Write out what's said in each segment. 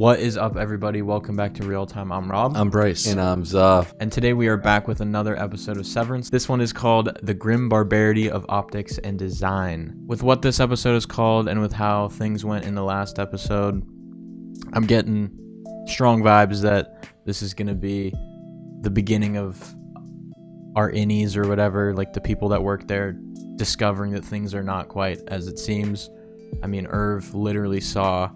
What is up, everybody? Welcome back to Real Time. I'm Rob. I'm Bryce. And I'm Zuff. And today we are back with another episode of Severance. This one is called The Grim Barbarity of Optics and Design. With what this episode is called and with how things went in the last episode, I'm getting strong vibes that this is going to be the beginning of our innies or whatever, like the people that work there discovering that things are not quite as it seems. I mean, Irv literally saw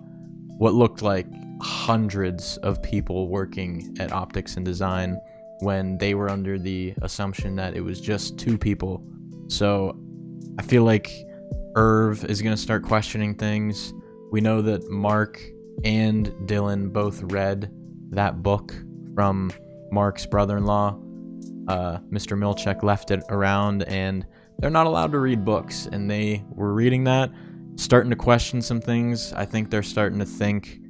what looked like hundreds of people working at Optics and Design when they were under the assumption that it was just 2 people. So I feel like Irv is going to start questioning things. We know that Mark and Dylan both read that book from Mark's brother-in-law. Mr. Milchek left it around, and they're not allowed to read books, and they were reading that, starting to question some things. I think they're starting to think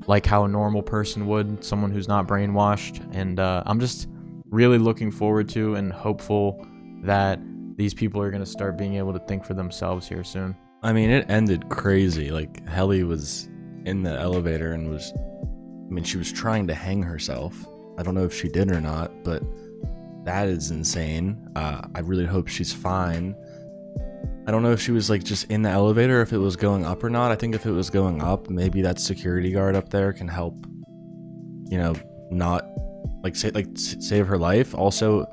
like how a normal person would, someone who's not brainwashed. And I'm just really looking forward to and hopeful that these people are going to start being able to think for themselves here soon. I mean, it ended crazy. Like, Helly was in the elevator and she was trying to hang herself. I don't know if she did or not, but that is insane. I really hope she's fine. I don't know if she was like just in the elevator, if it was going up or not. I think if it was going up, maybe that security guard up there can help, not like save her life. Also,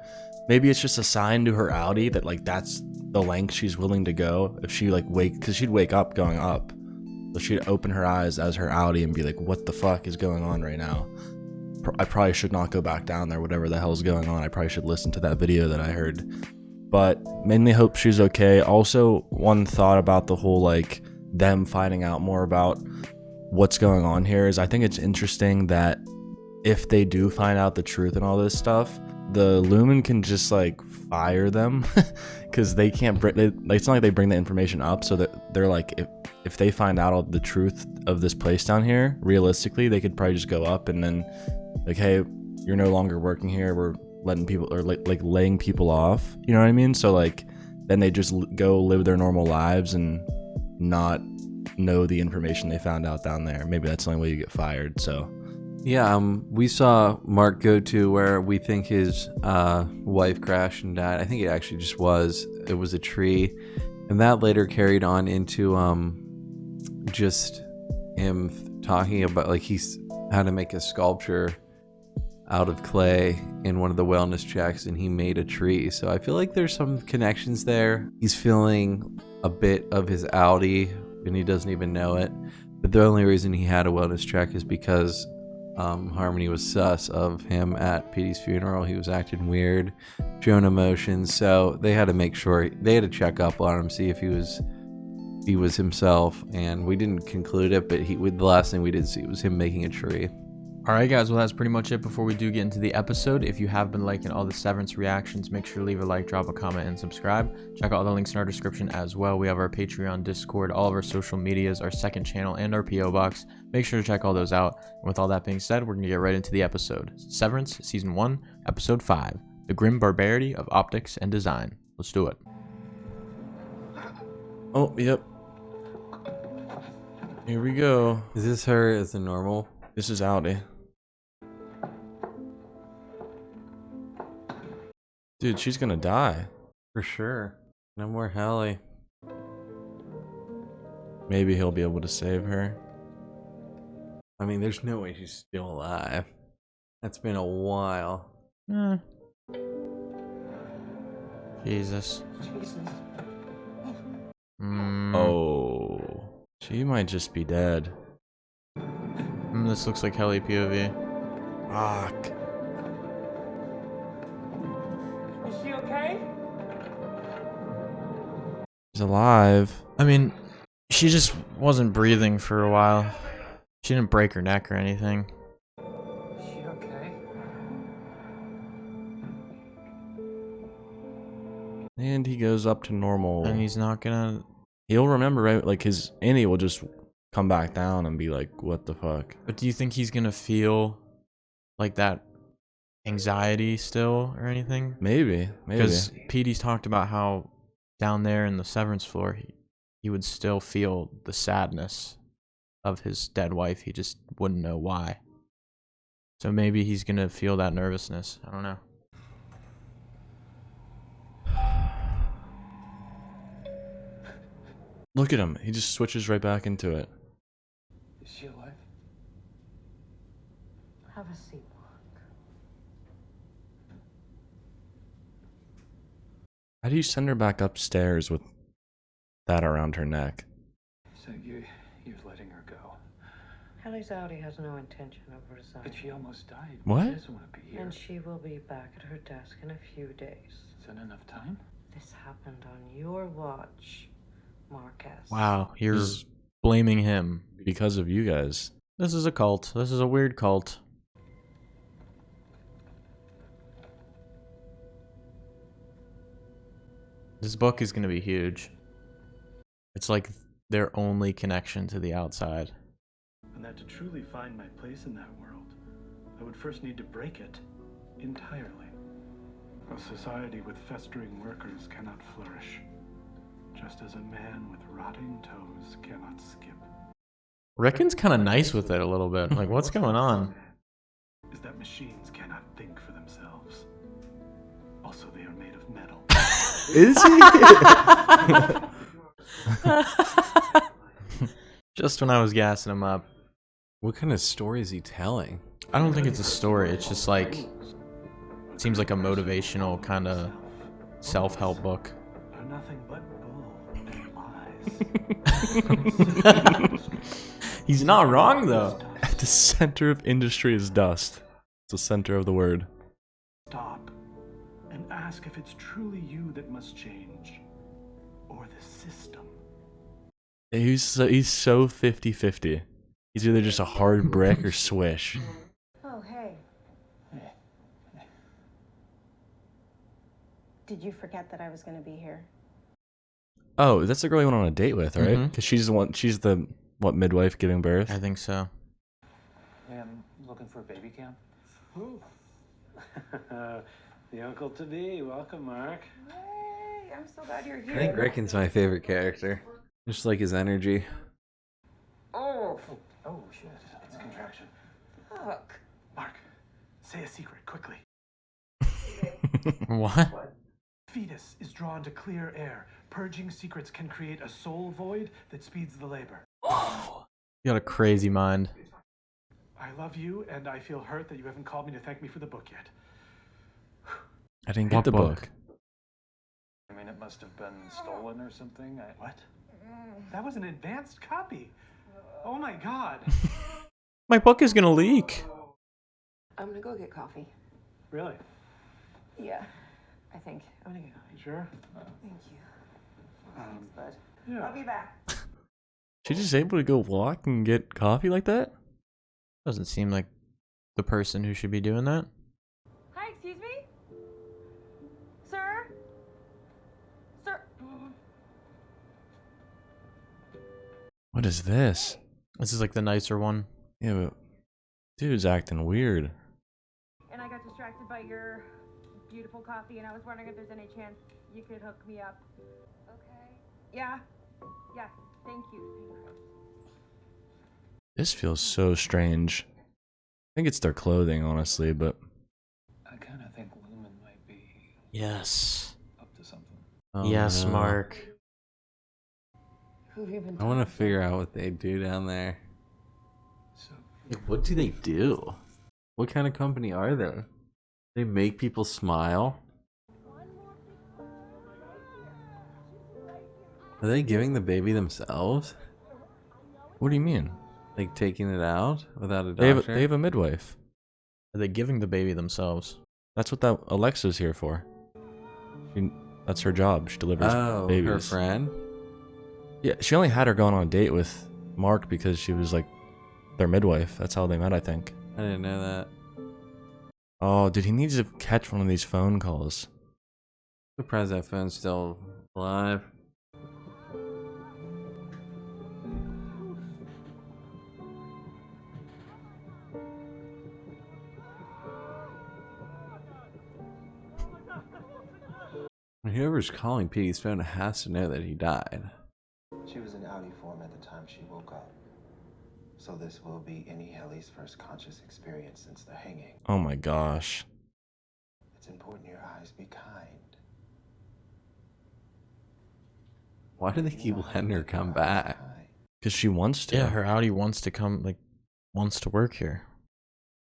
maybe it's just a sign to her Audi that like that's the length she's willing to go. If she because she'd wake up going up, so she'd open her eyes as her Audi and be like, "What the fuck is going on right now? I probably should not go back down there. Whatever the hell's going on, I probably should listen to that video that I heard." But mainly hope she's okay. Also, one thought about the whole them finding out more about what's going on here is I think it's interesting that if they do find out the truth and all this stuff, the LUMON can just fire them because they can't it's not like they bring the information up, so that they're like, if they find out all the truth of this place down here, realistically they could probably just go up and then hey, you're no longer working here, we're letting people, or laying people off, you know what I mean? So then they just go live their normal lives and not know the information they found out down there. Maybe that's the only way you get fired. So Yeah, we saw Mark go to where we think his wife crashed and died. I think it was a tree. And that later carried on into just him talking about he's how to make a sculpture out of clay in one of the wellness checks, and he made a tree. So I feel like there's some connections there. He's feeling a bit of his Audi and he doesn't even know it. But the only reason he had a wellness check is because Harmony was sus of him at Petey's funeral. He was acting weird, showing emotions. So they had to make sure, they had to check up on him, see if he was himself. And we didn't conclude it, but the last thing we did see was him making a tree. All right, guys, well, that's pretty much it before we do get into the episode. If you have been liking all the Severance reactions, make sure to leave a like, drop a comment, and subscribe. Check out all the links in our description as well. We have our Patreon, Discord, all of our social medias, our second channel, and our P.O. Box. Make sure to check all those out. And with all that being said, we're going to get right into the episode. Severance, Season 1, Episode 5, The Grim Barbarity of Optics and Design. Let's do it. oh yep, here we go. Is this her as a normal? This is Audi. Dude, she's gonna die. For sure. No more Helly. Maybe he'll be able to save her. I mean, there's no way she's still alive. That's been a while. Jesus. Oh, she might just be dead. This looks like Helly POV. Fuck. Is she okay? She's alive. I mean, she just wasn't breathing for a while. She didn't break her neck or anything. Is she okay? And he goes up to normal. And he's not gonna... He'll remember, right? His Annie will just come back down and be like, what the fuck? But do you think he's gonna feel like that anxiety still or anything? Maybe. Because Petey's talked about how down there in the Severance floor, he would still feel the sadness of his dead wife. He just wouldn't know why. So maybe he's gonna feel that nervousness. I don't know. Look at him. He just switches right back into it. Is she alive? Have a seat, Mark. How do you send her back upstairs with that around her neck? So you're letting her go. Hallie Zowdy has no intention of resigning. But she almost died. What? She doesn't want to be here. And she will be back at her desk in a few days. Is that enough time? This happened on your watch, Marquez. Wow, you're This is blaming him. because of you guys. This is a cult. This is a weird cult. This book is going to be huge. It's like their only connection to the outside. And that to truly find my place in that world, I would first need to break it entirely. A society with festering workers cannot flourish, just as a man with rotting toes cannot skip. Rickon's kind of nice with it a little bit. Like, what's going on? Is that machines cannot think for themselves. Also, they are made of metal. Is he? Just when I was gassing him up. What kind of story is he telling? I don't think it's a story. It's just like, it seems like a motivational kind of self-help book. Are nothing but bull and lies. He's not wrong, though. At the center of industry is dust. It's the center of the word. Stop and ask if it's truly you that must change, or the system. He's so 50-50. He's either just a hard brick or swish. Oh, hey. Did you forget that I was going to be here? Oh, that's the girl you went on a date with, right? Mhm. Because she's the midwife giving birth. I think so. Hey, I'm looking for a baby cam. Ooh. The uncle-to-be. Welcome, Mark. Hey, I'm so glad you're here. I think Rickon's my favorite character. Just like his energy. Oh, Oh, shit. It's a contraction. fuck. Mark, say a secret, quickly. What? Fetus is drawn to clear air. Purging secrets can create a soul void that speeds the labor. You got a crazy mind. I love you, and I feel hurt that you haven't called me to thank me for the book yet. I didn't get What the book? book. I mean, it must have been stolen or something. What? That was an advanced copy. Oh my god. My book is gonna leak. I'm going to go get coffee. Really? Yeah, I think. I'm going to get coffee. You sure? Thank you. Um, Bud. yeah. I'll be back. She's just able to go walk and get coffee like that? Doesn't seem like the person who should be doing that. Hi, excuse me? Sir? Sir? What is this? This is like the nicer one. Yeah, but dude's acting weird. And I got distracted by your beautiful coffee, and I was wondering if there's any chance you could hook me up. Okay. Yeah? Yes. Thank you. This feels so strange. I think it's their clothing, honestly, but I kind of think Lumen might be Yes. up to something. Oh, Yes, no. Mark. Who have you been I want to talking figure out what they do down there. So, Like, what do they do? What kind of company are they? They make people smile? Are they giving the baby themselves? what do you mean? Like taking it out without a They doctor? have a midwife. Are they giving the baby themselves? That's what that Alexa's here for. That's her job. She delivers Oh, babies. her friend? Yeah, she only had her going on a date with Mark because she was like their midwife. That's how they met, I think. I didn't know that. Oh, dude, he needs to catch one of these phone calls. Surprised that phone's still alive. Whoever's calling Petey's phone has to know that he died. She was in Audi form at the time she woke up. So this will be Annie Helly's first conscious experience since the hanging. Oh my gosh. It's important your eyes be kind. Why do they keep letting her come back? Because she wants to. Yeah, her Audi wants to come, like, wants to work here.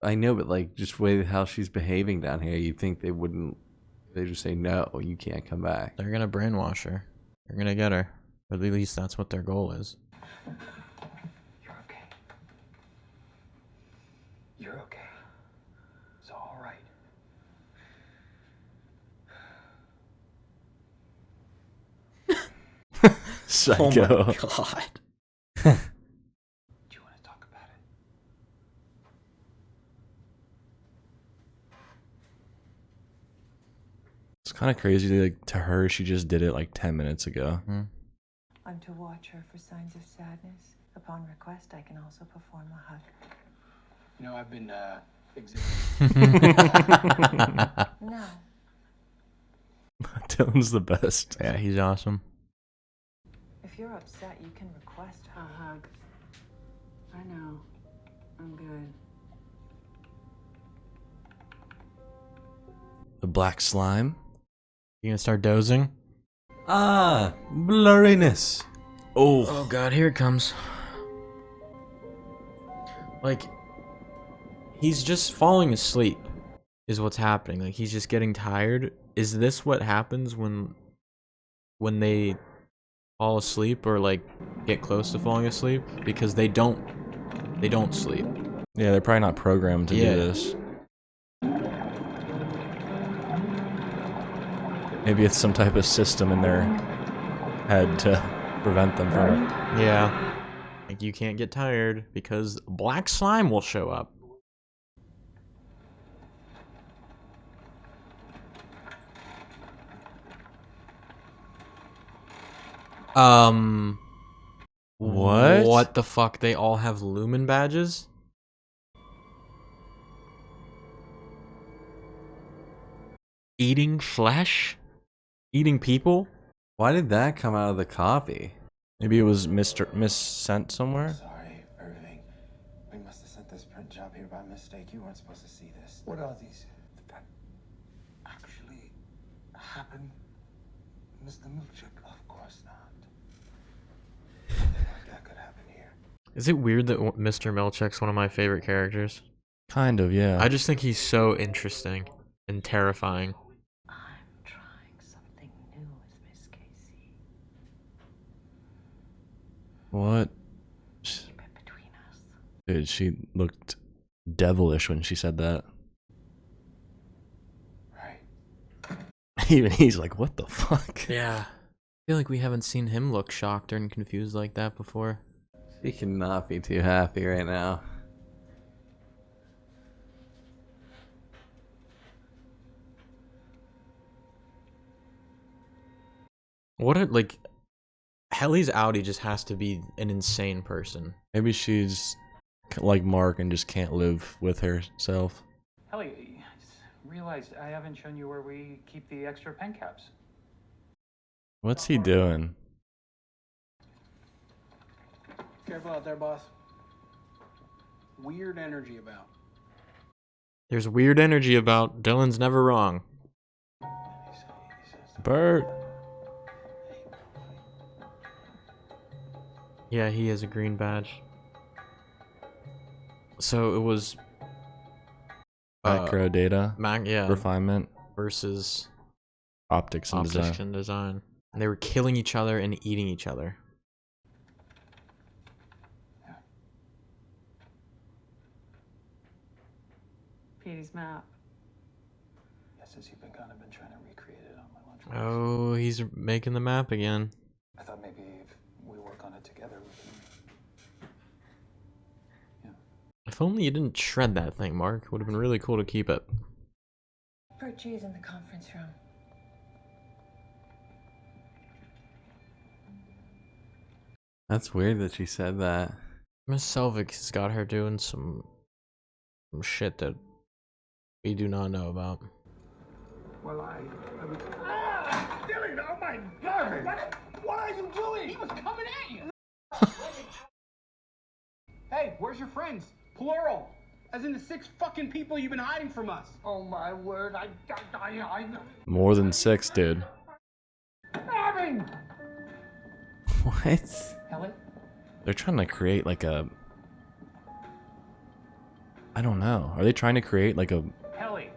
I know, but like, just way how she's behaving down here, you'd think they wouldn't. They just say no, you can't come back. They're gonna brainwash her. They're gonna get her. At least that's what their goal is. You're okay. You're okay. It's all right. Psycho. Oh my god. Do you want to talk about it? It's kind of crazy. Like, to her, she just did it like 10 minutes ago. I'm to watch her for signs of sadness. Upon request, I can also perform a hug. You know, I've been examining. No. Dylan's the best. Yeah, he's awesome. If you're upset, you can request a hug. I know. I'm good. The black slime. You gonna start dozing? Ah, blurriness. Oh god, here it comes. Like, he's just falling asleep is what's happening. Like, he's just getting tired. Is this what happens when they fall asleep or like get close to falling asleep? Because they don't sleep. Yeah, they're probably not programmed to do this. Maybe it's some type of system in their head to prevent them from it. Yeah. Like, you can't get tired because black slime will show up. What? What the fuck? They all have LUMON badges? Eating flesh? Eating people? Why did that come out of the coffee? Maybe it was missent somewhere. Sorry, Irving. We must have sent this print job here by mistake. You weren't supposed to see this. What are these? Did that actually happen, Mr. Milchick? Of course not. Nothing like that could happen here. Is it weird that Mr. Milchick's one of my favorite characters? Kind of, yeah. I just think he's so interesting and terrifying. I'm trying something new with Miss Casey. What? Keep it between us. Dude, she looked devilish when she said that. Right. Even he's like, what the fuck? Yeah. I feel like we haven't seen him look shocked and confused like that before. She cannot be too happy right now. What a, like, Helly's Audi just has to be an insane person. Maybe she's like Mark and just can't live with herself. Helly, I just realized I haven't shown you where we keep the extra pen caps. What's he doing? Careful out there, boss. Weird energy about. There's weird energy about Dylan's never wrong. Bert. Yeah, he has a green badge. So it was Macro data. yeah, Refinement. versus Optics and optics design. and design. And they were killing each other and eating each other. Petey's map. Yeah, since you've been gone, I've been trying to recreate it on my lunch breaks. Oh, he's making the map again. I thought maybe if we work on it together, we can. If only you didn't shred that thing, Mark. Would have been really cool to keep it. Bert G is in the conference room. That's weird that she said that. Miss Selvig has got her doing some shit that we do not know about. Well, I was... Ah! Dylan, oh my God! What are you doing? He was coming at you! Hey, where's your friends? Plural. As in the 6 fucking people you've been hiding from us. Oh my word, I More than 6, dude. Irving! What? Ellie? They're trying to create like a... I don't know. Are they trying to create like a Ellie.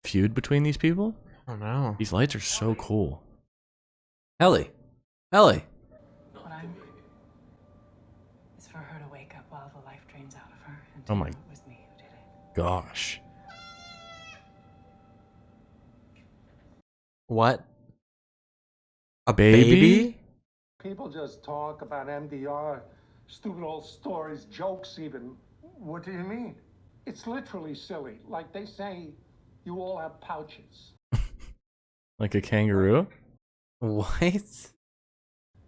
feud between these people? I don't know. These lights are so cool. Ellie. Ellie. What I need is for her to wake up while the life drains out of her and Oh my it was me who did it. gosh. What? A Baby? People just talk about MDR, stupid old stories, jokes even. What do you mean? It's literally silly. Like they say, you all have pouches. Like a kangaroo? What?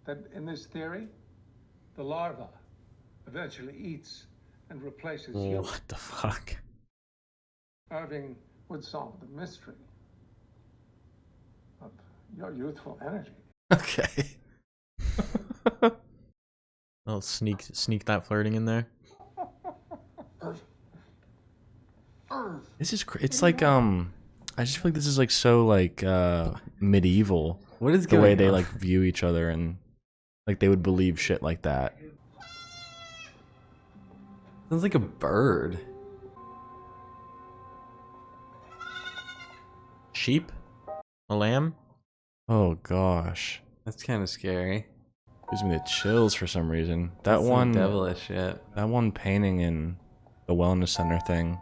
That in this theory, the larva eventually eats and replaces you. What the fuck? Irving would solve the mystery of your youthful energy. Okay. I'll sneak that flirting in there. This is it's like I just feel like this is like so like medieval. What is the going way they on? like view each other and like they would believe shit like that. Sounds like a bird. Sheep? A lamb? Oh gosh. That's kind of scary. Gives me the chills for some reason. That That's some one devilish shit. That one painting in the wellness center thing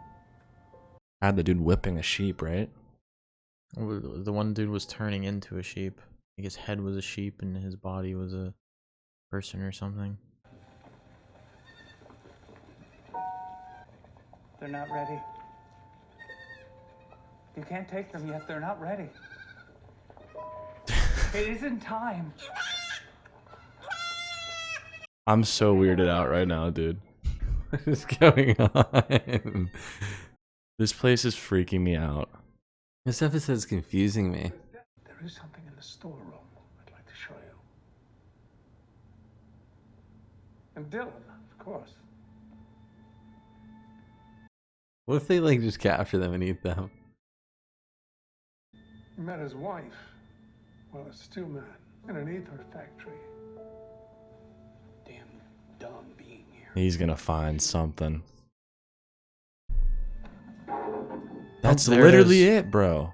had the dude whipping a sheep, right? The one dude was turning into a sheep. Like his head was a sheep and his body was a person or something. They're not ready. You can't take them yet. They're not ready. It isn't time. I'm so weirded out right now, dude. What is going on? This place is freaking me out. This episode's confusing me. There is something in the storeroom I'd like to show you. And Dylan, of course. What if they like just capture them and eat them? He met his wife while a stew man in an ether factory. Damn dumb being here. He's gonna find something. That's there it literally is. it, bro.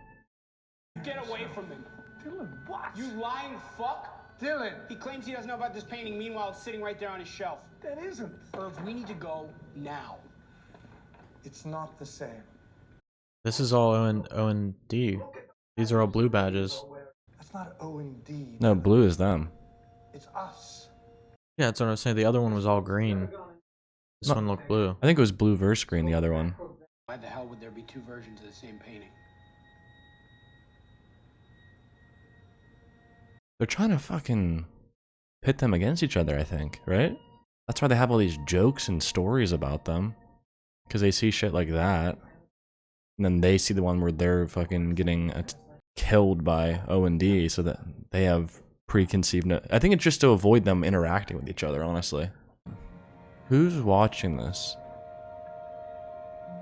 Get away from him. Dylan, what? You lying fuck. Dylan, He claims he doesn't know about this painting. Meanwhile, it's sitting right there on his shelf. that isn't. Irv, we need to go now. It's not the same. This is all O&D. These are all blue badges. That's not O&D. No, blue is them. It's us. Yeah, that's what I was saying. The other one was all green. This No. one looked blue. I think it was blue versus green, the other one. Why the hell would there be 2 versions of the same painting? They're trying to fucking pit them against each other, I think, right? That's why they have all these jokes and stories about them. Because they see shit like that. And then they see the one where they're fucking getting killed by O&D so that they have preconceived... I think it's just to avoid them interacting with each other, honestly. Who's watching this?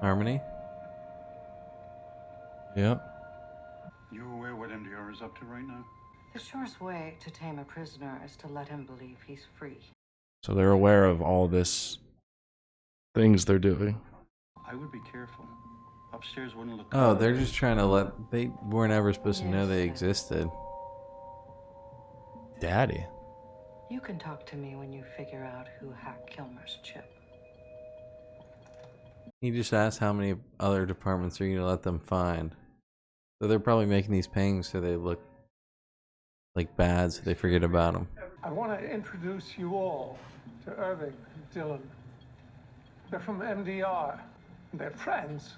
Harmony? Yep. You aware what MDR is up to right now? The surest way to tame a prisoner is to let him believe he's free. So they're aware of all this things they're doing. I would be careful. Upstairs wouldn't look. Oh, they're just trying to let... They weren't ever supposed to know they existed. Daddy. You can talk to me when you figure out who hacked Kilmer's chip. He just asked how many other departments are you going to let them find. So they're probably making these paintings so they look like bad so they forget about them. I want to introduce you all to Irving and Dylan. They're from MDR. They're friends.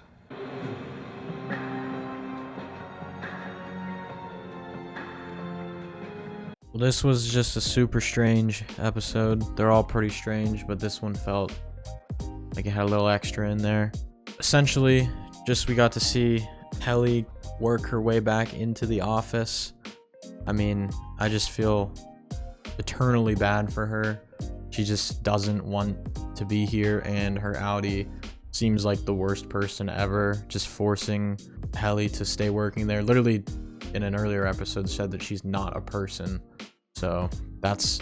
Well, this was just a super strange episode. They're all pretty strange, but this one felt like it had a little extra in there. Essentially, just we got to see Helly work her way back into the office. I mean, I just feel eternally bad for her. She just doesn't want to be here, and her Audi seems like the worst person ever, just forcing Helly to stay working there. Literally, in an earlier episode, said that she's not a person. So that's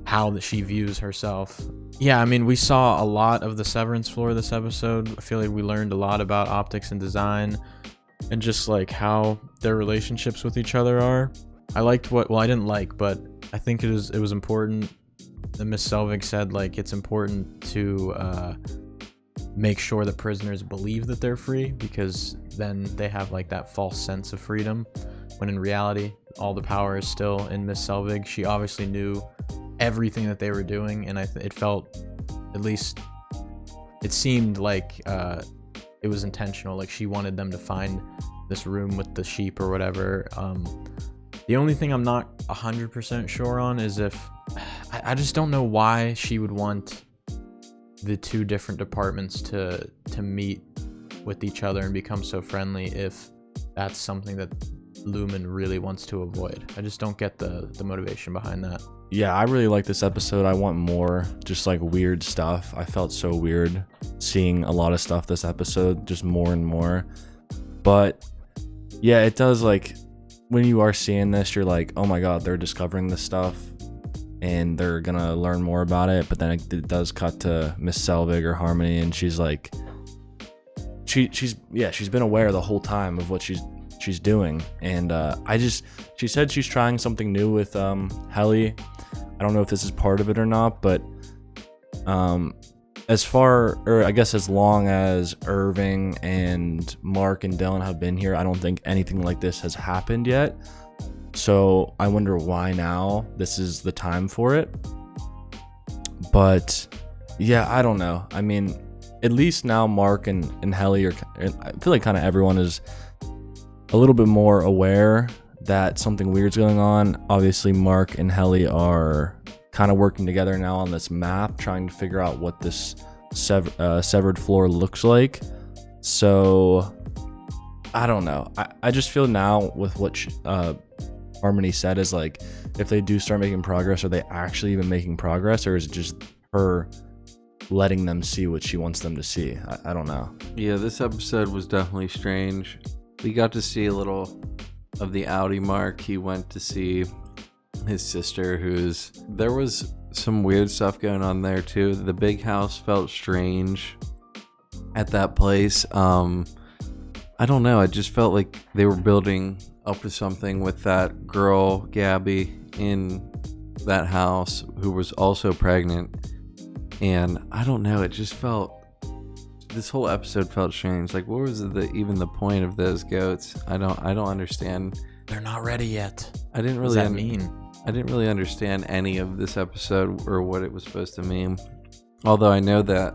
how that she views herself. Yeah, I mean, we saw a lot of the Severance floor this episode. I feel like we learned a lot about optics and design, and just like how their relationships with each other are. I liked I didn't like, but I think it was important that Miss Selvig said, like, it's important to make sure the prisoners believe that they're free, because then they have like that false sense of freedom, when in reality all the power is still in Miss Selvig. She obviously knew everything that they were doing, and it felt, at least it seemed like it was intentional. Like, she wanted them to find this room with the sheep or whatever. The only thing I'm not 100% sure on is if I just don't know why she would want the two different departments to meet with each other and become so friendly, if that's something that LUMON really wants to avoid. I just don't get the motivation behind that. Yeah, I really like this episode. I want more, just like weird stuff. I felt so weird seeing a lot of stuff this episode, just more and more. But yeah, it does, like, when you are seeing this, you're like, oh my god, they're discovering this stuff and they're gonna learn more about it. But then it does cut to Miss Selvig or Harmony, and she's like, she's been aware the whole time of what she's doing. And she said she's trying something new with Helly. I don't know if this is part of it or not, but as long as Irving and Mark and Dylan have been here, I don't think anything like this has happened yet. So I wonder why now this is the time for it. But yeah, I don't know. I mean, at least now Mark and Helly are, I feel like kind of everyone is a little bit more aware that something weird's going on. Obviously, Mark and Helly are kind of working together now on this map, trying to figure out what this severed floor looks like. So I don't know. I just feel now with what Harmony said is, like, if they do start making progress, are they actually even making progress, or is it just her letting them see what she wants them to see? I don't know. Yeah, this episode was definitely strange. We got to see a little of the Audi Mark. He went to see his sister, there was some weird stuff going on there too. The big house felt strange at that place. I don't know, I just felt like they were building up to something with that girl Gabby in that house who was also pregnant, and I don't know, it just felt, this whole episode felt strange. Like, what was even the point of those goats? I don't understand. They're not ready yet. I didn't really understand any of this episode or what it was supposed to mean. Although I know that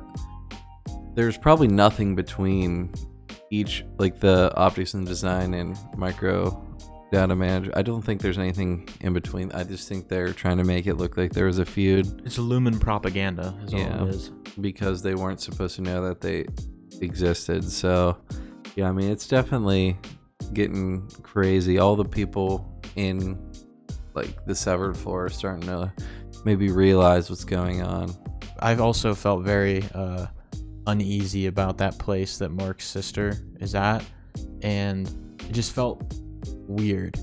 there's probably nothing between each, like the optics and design and micro data manager. I don't think there's anything in between. I just think they're trying to make it look like there was a feud. It's a LUMON propaganda is all it is. Because they weren't supposed to know that they existed. So yeah, I mean, it's definitely getting crazy. All the people in like the severed floor are starting to maybe realize what's going on. I've also felt very uneasy about that place that Mark's sister is at, and it just felt weird.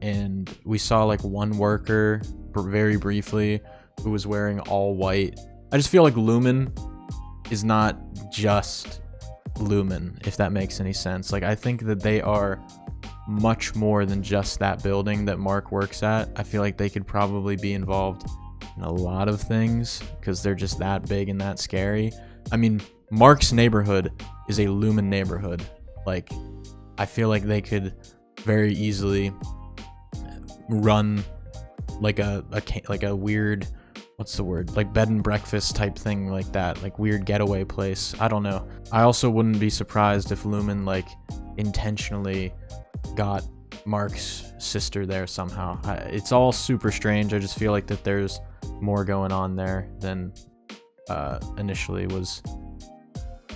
And we saw like one worker very briefly who was wearing all white. I just feel like LUMON is not just LUMON, if that makes any sense. Like, I think that they are much more than just that building that Mark works at. I feel like they could probably be involved in a lot of things because they're just that big and that scary. I mean, Mark's neighborhood is a LUMON neighborhood. Like, I feel like they could very easily run like a weird, what's the word, like bed and breakfast type thing, like that, like weird getaway place. I don't know. I also wouldn't be surprised if LUMON like intentionally got Mark's sister there somehow. It's all super strange. I just feel like that there's more going on there than initially was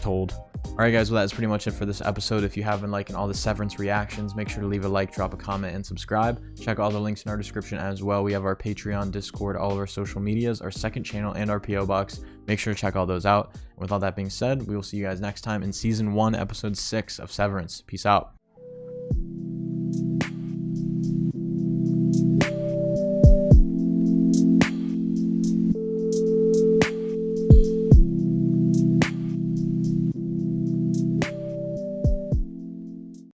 told. Alright guys, well that's pretty much it for this episode. If you have been liking all the Severance reactions, make sure to leave a like, drop a comment, and subscribe. Check out all the links in our description as well. We have our Patreon, Discord, all of our social medias, our second channel, and our PO box. Make sure to check all those out. And with all that being said, we will see you guys next time in season 1, episode 6 of Severance. Peace out.